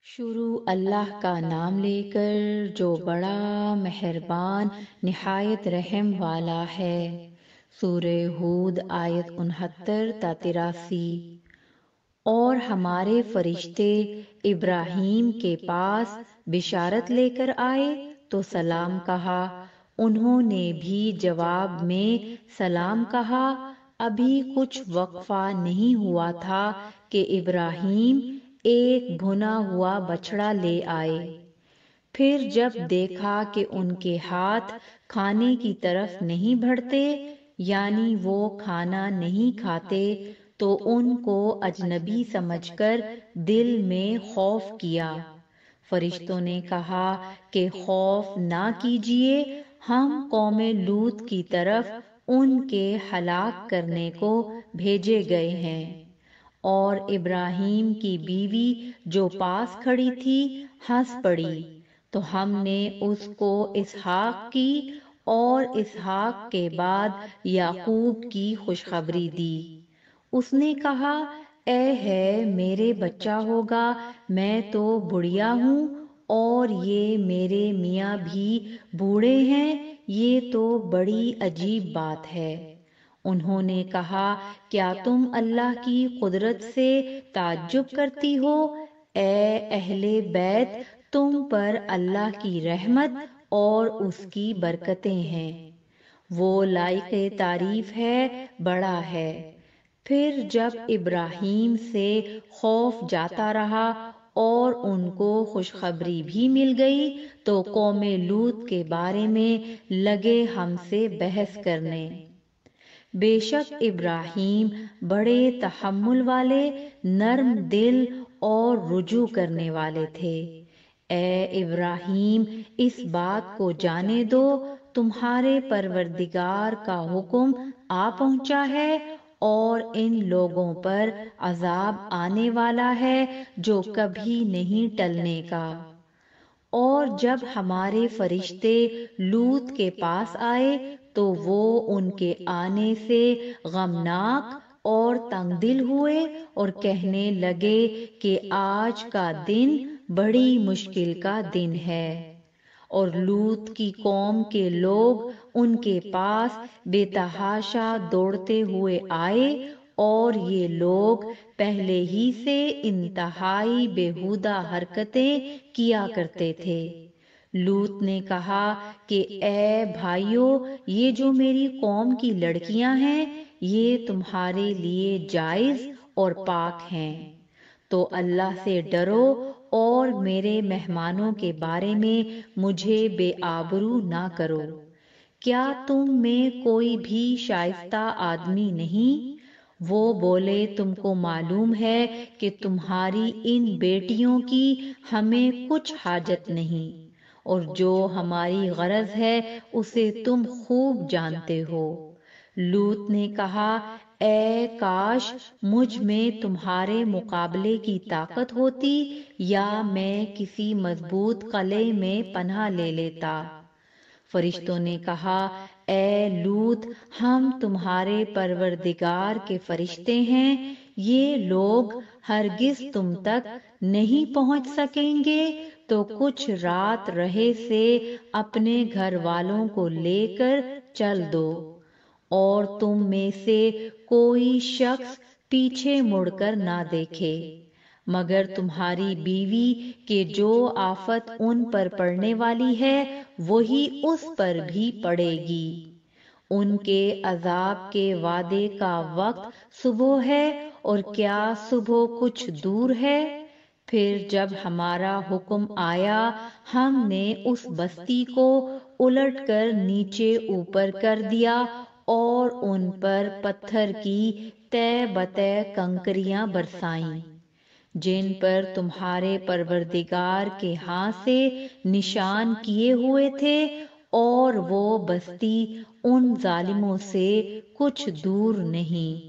شروع اللہ کا نام لے کر جو بڑا مہربان نہایت رحم والا ہے۔ سورہ ہود آیت 69 تا 83۔ اور ہمارے فرشتے ابراہیم کے پاس بشارت لے کر آئے تو سلام کہا، انہوں نے بھی جواب میں سلام کہا۔ ابھی کچھ وقفہ نہیں ہوا تھا کہ ابراہیم ایک بھنا ہوا بچڑا لے آئے۔ پھر جب دیکھا کہ ان کے ہاتھ کھانے کی طرف نہیں بڑھتے، یعنی وہ کھانا نہیں کھاتے، تو ان کو اجنبی سمجھ کر دل میں خوف کیا۔ فرشتوں نے کہا کہ خوف نہ کیجیے، ہم قوم لوط کی طرف ان کے ہلاک کرنے کو بھیجے گئے ہیں۔ اور ابراہیم کی بیوی جو پاس کھڑی تھی ہنس پڑی، تو ہم نے اس کو اسحاق کی اور اسحاق کے بعد یعقوب کی خوشخبری دی۔ اس نے کہا، اے ہے میرے بچہ ہوگا، میں تو بڑھیا ہوں اور یہ میرے میاں بھی بوڑھے ہیں، یہ تو بڑی عجیب بات ہے۔ انہوں نے کہا، کیا تم اللہ کی قدرت سے تعجب کرتی ہو؟ اے اہل بیت، تم پر اللہ کی رحمت اور اس کی برکتیں ہیں، وہ لائق تعریف ہے، بڑا ہے۔ پھر جب ابراہیم سے خوف جاتا رہا اور ان کو خوشخبری بھی مل گئی، تو قوم لوط کے بارے میں لگے ہم سے بحث کرنے۔ بے شک ابراہیم بڑے تحمل والے، نرم دل اور رجوع کرنے والے تھے۔ اے ابراہیم، اس بات کو جانے دو، تمہارے پروردگار کا حکم آ پہنچا ہے اور ان لوگوں پر عذاب آنے والا ہے جو کبھی نہیں ٹلنے کا۔ اور جب ہمارے فرشتے لوط کے پاس آئے تو وہ ان کے آنے سے غمناک اور تنگ دل ہوئے اور کہنے لگے کہ آج کا دن بڑی مشکل کا دن ہے۔ اور لوط کی قوم کے لوگ ان کے پاس بے تحاشا دوڑتے ہوئے آئے، اور یہ لوگ پہلے ہی سے انتہائی بیہودہ حرکتیں کیا کرتے تھے۔ لوط نے کہا کہ اے بھائیو، یہ جو میری قوم کی لڑکیاں ہیں، یہ تمہارے لیے جائز اور پاک ہیں، تو اللہ سے ڈرو اور میرے مہمانوں کے بارے میں مجھے بے آبرو نہ کرو۔ کیا تم میں کوئی بھی شائستہ آدمی نہیں؟ وہ بولے، تم کو معلوم ہے کہ تمہاری ان بیٹیوں کی ہمیں کچھ حاجت نہیں، اور جو ہماری غرض ہے اسے تم خوب جانتے ہو۔ لوط نے کہا، اے کاش مجھ میں تمہارے مقابلے کی طاقت ہوتی، یا میں کسی مضبوط قلعے میں پناہ لے لیتا۔ فرشتوں نے کہا، اے لوط، ہم تمہارے پروردگار کے فرشتے ہیں، یہ لوگ ہرگز تم تک نہیں پہنچ سکیں گے، تو کچھ رات رہے سے اپنے گھر والوں کو لے کر چل دو، اور تم میں سے کوئی شخص پیچھے مڑ کر نہ دیکھے، مگر تمہاری بیوی کہ جو آفت ان پر پڑنے والی ہے وہی اس پر بھی پڑے گی۔ ان کے عذاب کے وعدے کا وقت صبح ہے، اور کیا صبح کچھ دور ہے؟ پھر جب ہمارا حکم آیا، ہم نے اس بستی کو الٹ کر نیچے اوپر کر دیا اور ان پر پتھر کی تہ بتہ کنکریاں برسائیں، جن پر تمہارے پروردگار کے ہاں سے نشان کیے ہوئے تھے، اور وہ بستی ان ظالموں سے کچھ دور نہیں۔